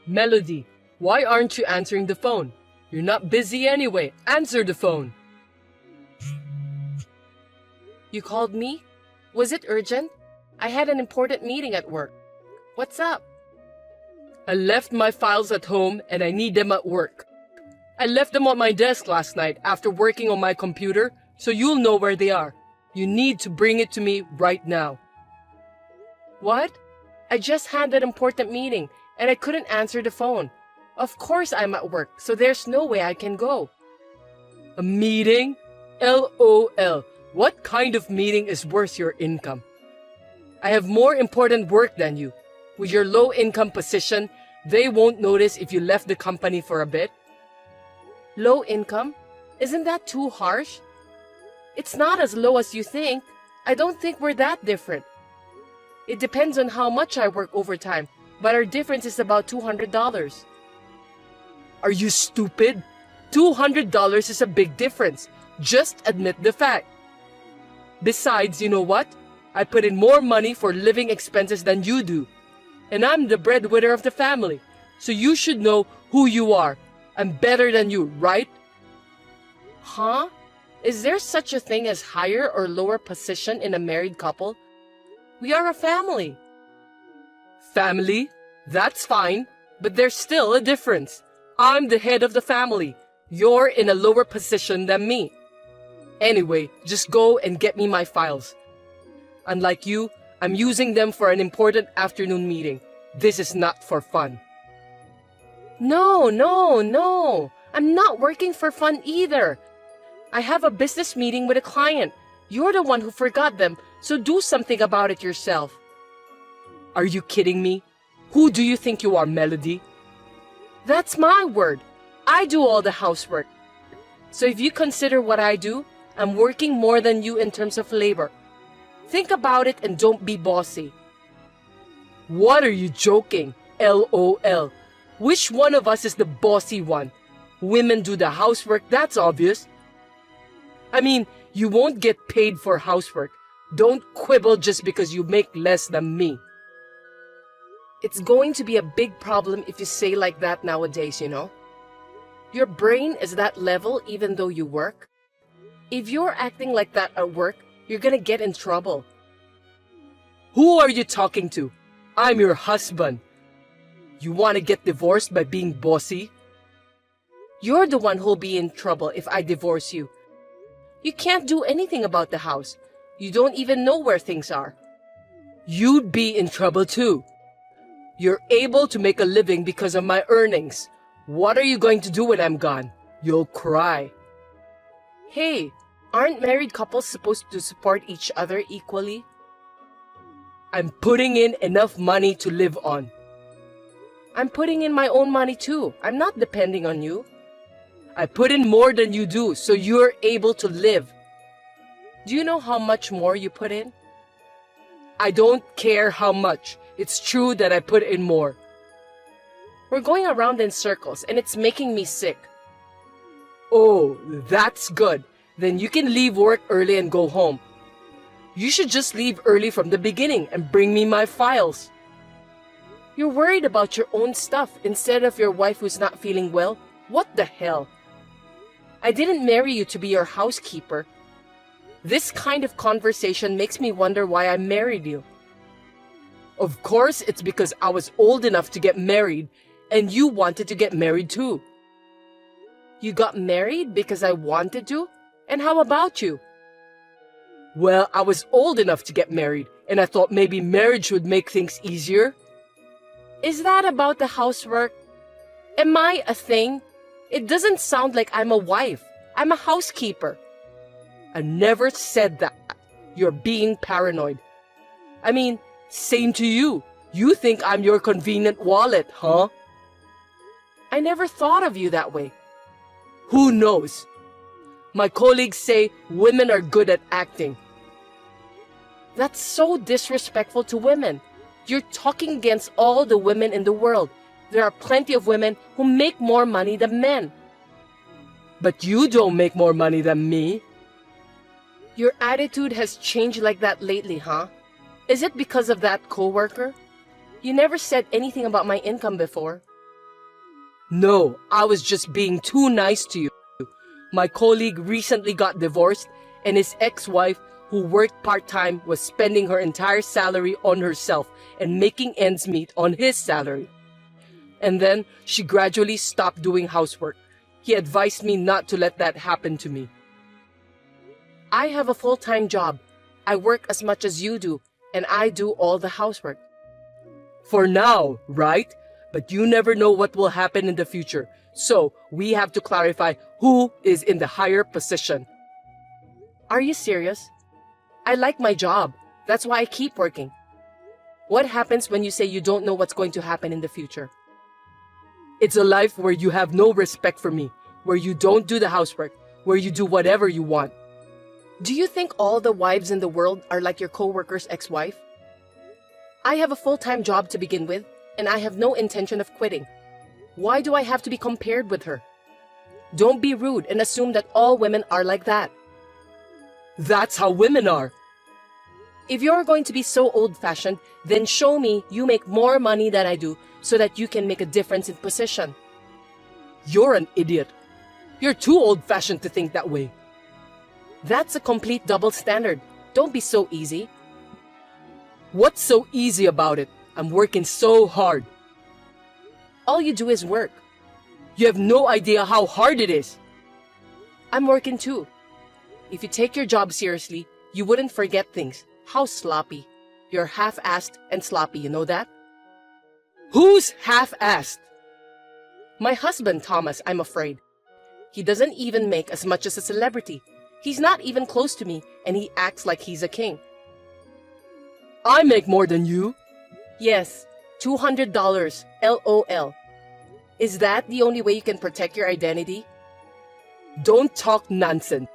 Melody, why aren't you answering the phone? You're not busy anyway. Answer the phone. You called me? Was it urgent? I had an important meeting at work. What's up? I left my files at home and I need them at work. I left them on my desk last night after working on my computer, so you'll know where they are. You need to bring it to me right now. What? I just had that important meeting and I couldn't answer the phone. Of course I'm at work, so there's no way I can go. A meeting? LOL. What kind of meeting is worth your income? I have more important work than you. With your low income position, they won't notice if you left the company for a bit. Low income? Isn't that too harsh? It's not as low as you think. I don't think we're that different. It depends on how much I work overtime, but our difference is about $200. Are you stupid? $200 is a big difference. Just admit the fact. Besides, you know what? I put in more money for living expenses than you do. And I'm the breadwinner of the family. So you should know who you are. I'm better than you, right? Huh? Is there such a thing as higher or lower position in a married couple? We are a family. Family? That's fine. But there's still a difference. I'm the head of the family. You're in a lower position than me. Anyway, just go and get me my files. Unlike you, I'm using them for an important afternoon meeting. This is not for fun. No. I'm not working for fun either. I have a business meeting with a client. You're the one who forgot them, so do something about it yourself. Are you kidding me? Who do you think you are, Melody? That's my word. I do all the housework. So if you consider what I do, I'm working more than you in terms of labor. Think about it and don't be bossy. What are you joking? LOL. Which one of us is the bossy one? Women do the housework, that's obvious. I mean, you won't get paid for housework. Don't quibble just because you make less than me. It's going to be a big problem if you say like that nowadays, you know? Your brain is that level even though you work. If you're acting like that at work, you're gonna get in trouble. Who are you talking to? I'm your husband. You want to get divorced by being bossy? You're the one who'll be in trouble if I divorce you. You can't do anything about the house. You don't even know where things are. You'd be in trouble too. You're able to make a living because of my earnings. What are you going to do when I'm gone? You'll cry. Hey, aren't married couples supposed to support each other equally? I'm putting in enough money to live on. I'm putting in my own money too. I'm not depending on you. I put in more than you do, so you're able to live. Do you know how much more you put in? I don't care how much. It's true that I put in more. We're going around in circles and it's making me sick. Oh, that's good. Then you can leave work early and go home. You should just leave early from the beginning and bring me my files. You're worried about your own stuff instead of your wife who's not feeling well? What the hell? I didn't marry you to be your housekeeper. This kind of conversation makes me wonder why I married you. Of course, it's because I was old enough to get married and you wanted to get married too. You got married because I wanted to? And how about you? Well, I was old enough to get married and I thought maybe marriage would make things easier. Is that about the housework? Am I a thing? It doesn't sound like I'm a wife. I'm a housekeeper. I never said that. You're being paranoid. I mean, same to you. You think I'm your convenient wallet, huh? I never thought of you that way. Who knows? My colleagues say women are good at acting. That's so disrespectful to women. You're talking against all the women in the world. There are plenty of women who make more money than men. But you don't make more money than me. Your attitude has changed like that lately, huh? Is it because of that coworker? You never said anything about my income before. No, I was just being too nice to you. My colleague recently got divorced, and his ex-wife, who worked part-time, was spending her entire salary on herself and making ends meet on his salary. And then she gradually stopped doing housework. He advised me not to let that happen to me. I have a full-time job. I work as much as you do, and I do all the housework. For now, right? But you never know what will happen in the future. So we have to clarify who is in the higher position. Are you serious? I like my job. That's why I keep working. What happens when you say you don't know what's going to happen in the future? It's a life where you have no respect for me, where you don't do the housework, where you do whatever you want. Do you think all the wives in the world are like your coworker's ex-wife? I have a full-time job to begin with, and I have no intention of quitting. Why do I have to be compared with her? Don't be rude and assume that all women are like that. That's how women are. If you're going to be so old-fashioned, then show me you make more money than I do so that you can make a difference in position. You're an idiot. You're too old-fashioned to think that way. That's a complete double standard. Don't be so easy. What's so easy about it? I'm working so hard. All you do is work. You have no idea how hard it is. I'm working too. If you take your job seriously, you wouldn't forget things. How sloppy. You're half-assed and sloppy, you know that? Who's half-assed? My husband, Thomas, I'm afraid. He doesn't even make as much as a celebrity. He's not even close to me, and he acts like he's a king. I make more than you. Yes, $200, LOL. Is that the only way you can protect your identity? Don't talk nonsense.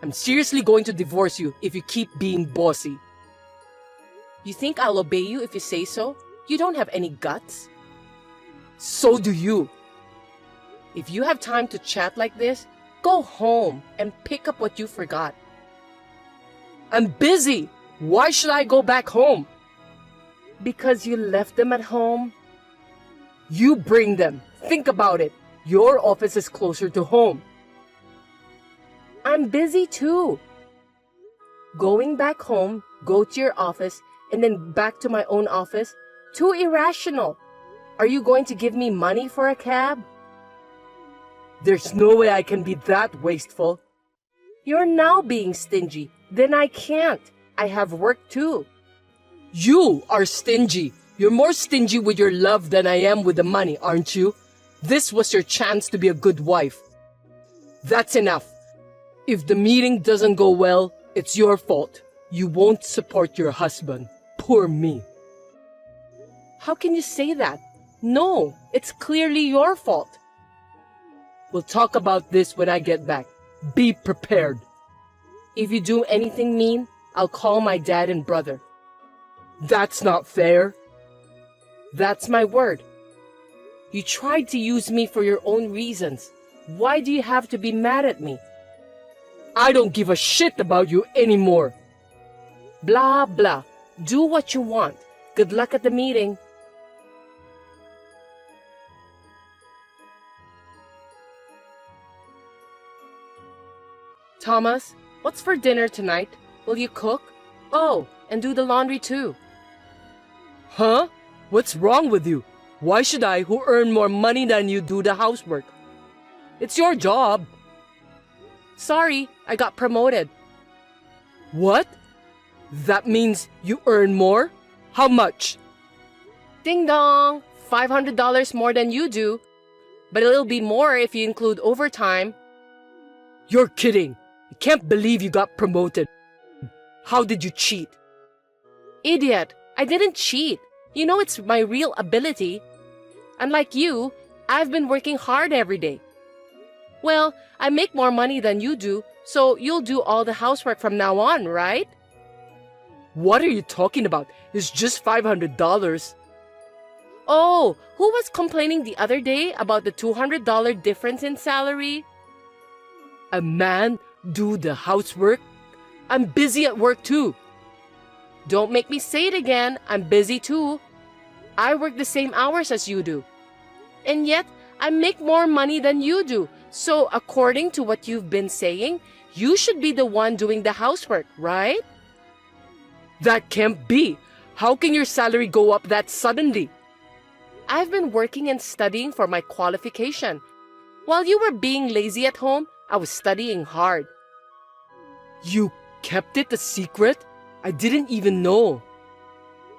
I'm seriously going to divorce you if you keep being bossy. You think I'll obey you if you say so? You don't have any guts. So do you. If you have time to chat like this, go home and pick up what you forgot. I'm busy. Why should I go back home? Because you left them at home. You bring them. Think about it. Your office is closer to home. I'm busy too. Going back home, go to your office, and then back to my own office? Too irrational. Are you going to give me money for a cab? There's no way I can be that wasteful. You're now being stingy. Then I can't. I have work too. You are stingy. You're more stingy with your love than I am with the money, aren't you? This was your chance to be a good wife. That's enough. If the meeting doesn't go well, it's your fault. You won't support your husband. Poor me. How can you say that? No, it's clearly your fault. We'll talk about this when I get back. Be prepared. If you do anything mean, I'll call my dad and brother. That's not fair. That's my word. You tried to use me for your own reasons. Why do you have to be mad at me? I don't give a shit about you anymore. Blah, blah. Do what you want. Good luck at the meeting. Thomas, what's for dinner tonight? Will you cook? Oh, and do the laundry too. Huh? What's wrong with you? Why should I, who earn more money than you, do the housework? It's your job. Sorry, I got promoted. What? That means you earn more? How much? Ding dong! $500 more than you do. But it'll be more if you include overtime. You're kidding. I can't believe you got promoted. How did you cheat? Idiot! I didn't cheat. You know it's my real ability. Unlike you, I've been working hard every day. Well, I make more money than you do, so you'll do all the housework from now on, right? What are you talking about? It's just $500. Oh, who was complaining the other day about the $200 difference in salary? A man do the housework? I'm busy at work too. Don't make me say it again. I'm busy too. I work the same hours as you do. And yet, I make more money than you do. So according to what you've been saying, you should be the one doing the housework, right? That can't be. How can your salary go up that suddenly? I've been working and studying for my qualification. While you were being lazy at home, I was studying hard. You kept it a secret? I didn't even know.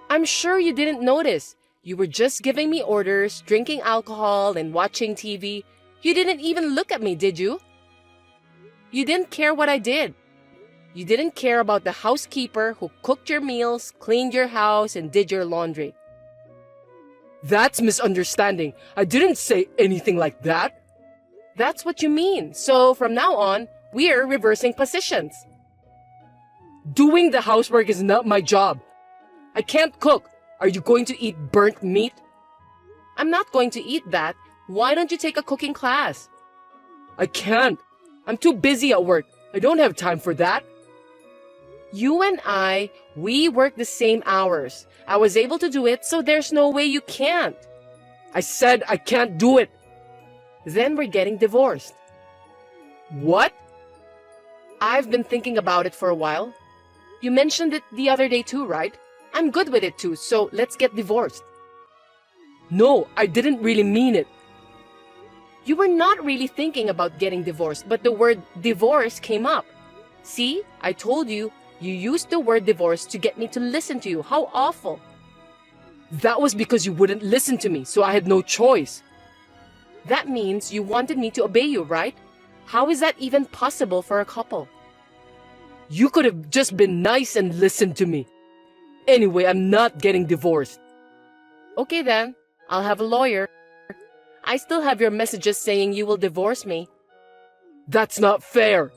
I'm sure you didn't notice. You were just giving me orders, drinking alcohol, and watching TV. You didn't even look at me, did you? You didn't care what I did. You didn't care about the housekeeper who cooked your meals, cleaned your house, and did your laundry. That's misunderstanding. I didn't say anything like that. That's what you mean. So from now on, we're reversing positions. Doing the housework is not my job. I can't cook. Are you going to eat burnt meat? I'm not going to eat that. Why don't you take a cooking class? I can't. I'm too busy at work. I don't have time for that. You and we work the same hours. I was able to do it, so there's no way you can't. I said I can't do it. Then we're getting divorced. What? I've been thinking about it for a while. You mentioned it the other day too, right? I'm good with it too, so let's get divorced. No, I didn't really mean it. You were not really thinking about getting divorced, but the word divorce came up. See, I told you, you used the word divorce to get me to listen to you. How awful. That was because you wouldn't listen to me, so I had no choice. That means you wanted me to obey you, right? How is that even possible for a couple? You could have just been nice and listened to me. Anyway, I'm not getting divorced. Okay then, I'll have a lawyer. I still have your messages saying you will divorce me. That's not fair.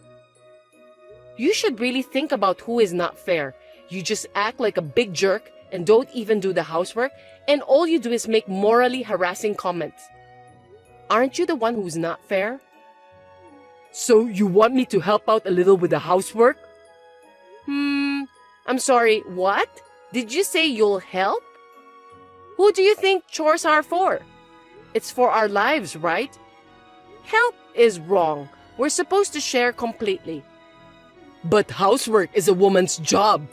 You should really think about who is not fair. You just act like a big jerk and don't even do the housework, and all you do is make morally harassing comments. Aren't you the one who's not fair? So you want me to help out a little with the housework? I'm sorry, what? Did you say you'll help? Who do you think chores are for? It's for our lives, right? Help is wrong. We're supposed to share completely. But housework is a woman's job.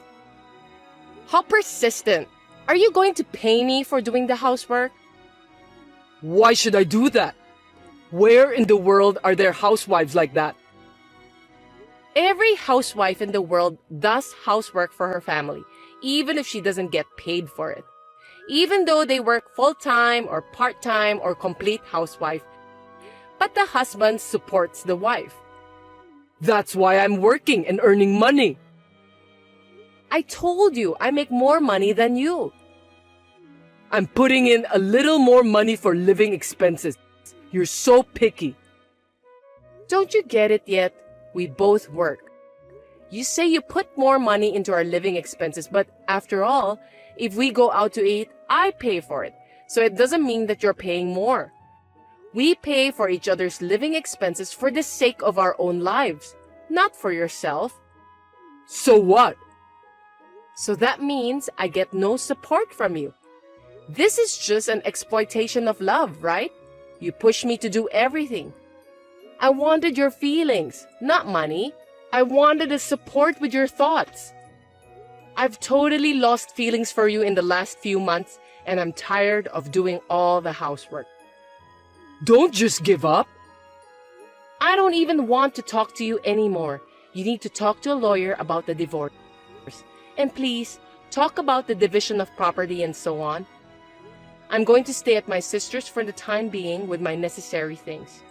How persistent. Are you going to pay me for doing the housework? Why should I do that? Where in the world are there housewives like that? Every housewife in the world does housework for her family, even if she doesn't get paid for it. Even though they work full-time or part-time or complete housewife. But the husband supports the wife. That's why I'm working and earning money. I told you I make more money than you. I'm putting in a little more money for living expenses. You're so picky. Don't you get it yet? We both work. You say you put more money into our living expenses, but after all, if we go out to eat, I pay for it. So it doesn't mean that you're paying more. We pay for each other's living expenses for the sake of our own lives, not for yourself. So what? So that means I get no support from you. This is just an exploitation of love, right? You push me to do everything. I wanted your feelings, not money. I wanted the support with your thoughts. I've totally lost feelings for you in the last few months, and I'm tired of doing all the housework. Don't just give up. I don't even want to talk to you anymore. You need to talk to a lawyer about the divorce. And please, talk about the division of property and so on. I'm going to stay at my sister's for the time being with my necessary things.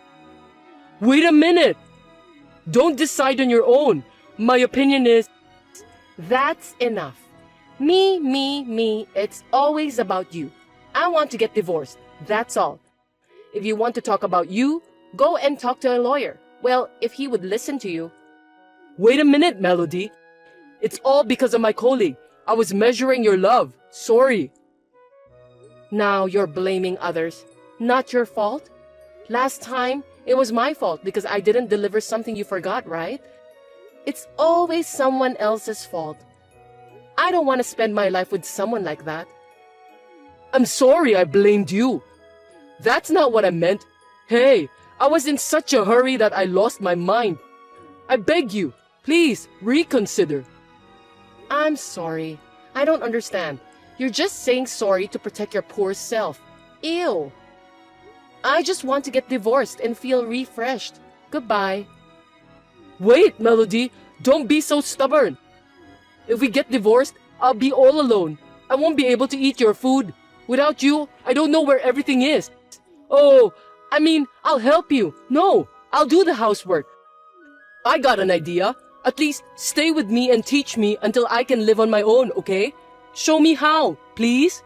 Wait a minute! Don't decide on your own. My opinion is... That's enough. Me. It's always about you. I want to get divorced. That's all. If you want to talk about you, go and talk to a lawyer. Well, if he would listen to you. Wait a minute, Melody. It's all because of my colleague. I was measuring your love. Sorry. Now you're blaming others. Not your fault. Last time, it was my fault because I didn't deliver something you forgot, right? It's always someone else's fault. I don't want to spend my life with someone like that. I'm sorry I blamed you. That's not what I meant. Hey, I was in such a hurry that I lost my mind. I beg you, please reconsider. I'm sorry. I don't understand. You're just saying sorry to protect your poor self. Ew. I just want to get divorced and feel refreshed. Goodbye. Wait, Melody, don't be so stubborn. If we get divorced, I'll be all alone. I won't be able to eat your food. Without you, I don't know where everything is. Oh, I mean, I'll help you. No, I'll do the housework. I got an idea. At least stay with me and teach me until I can live on my own, okay? Show me how, please.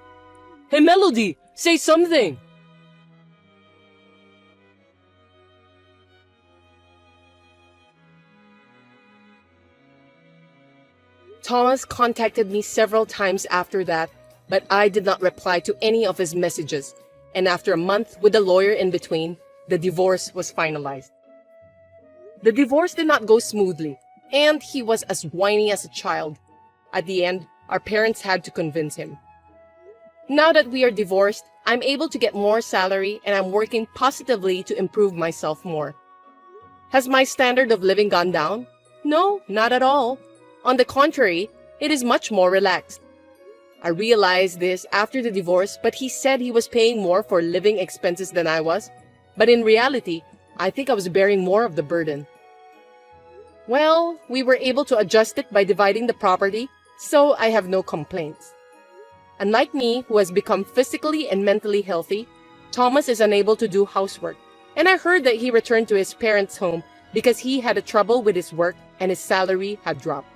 Hey, Melody, say something. Thomas contacted me several times after that, but I did not reply to any of his messages. And after a month with a lawyer in between, the divorce was finalized. The divorce did not go smoothly, and he was as whiny as a child. At the end, our parents had to convince him. Now that we are divorced, I'm able to get more salary and I'm working positively to improve myself more. Has my standard of living gone down? No, not at all. On the contrary, it is much more relaxed. I realized this after the divorce, but he said he was paying more for living expenses than I was. But in reality, I think I was bearing more of the burden. Well, we were able to adjust it by dividing the property, so I have no complaints. Unlike me, who has become physically and mentally healthy, Thomas is unable to do housework. And I heard that he returned to his parents' home because he had a trouble with his work and his salary had dropped.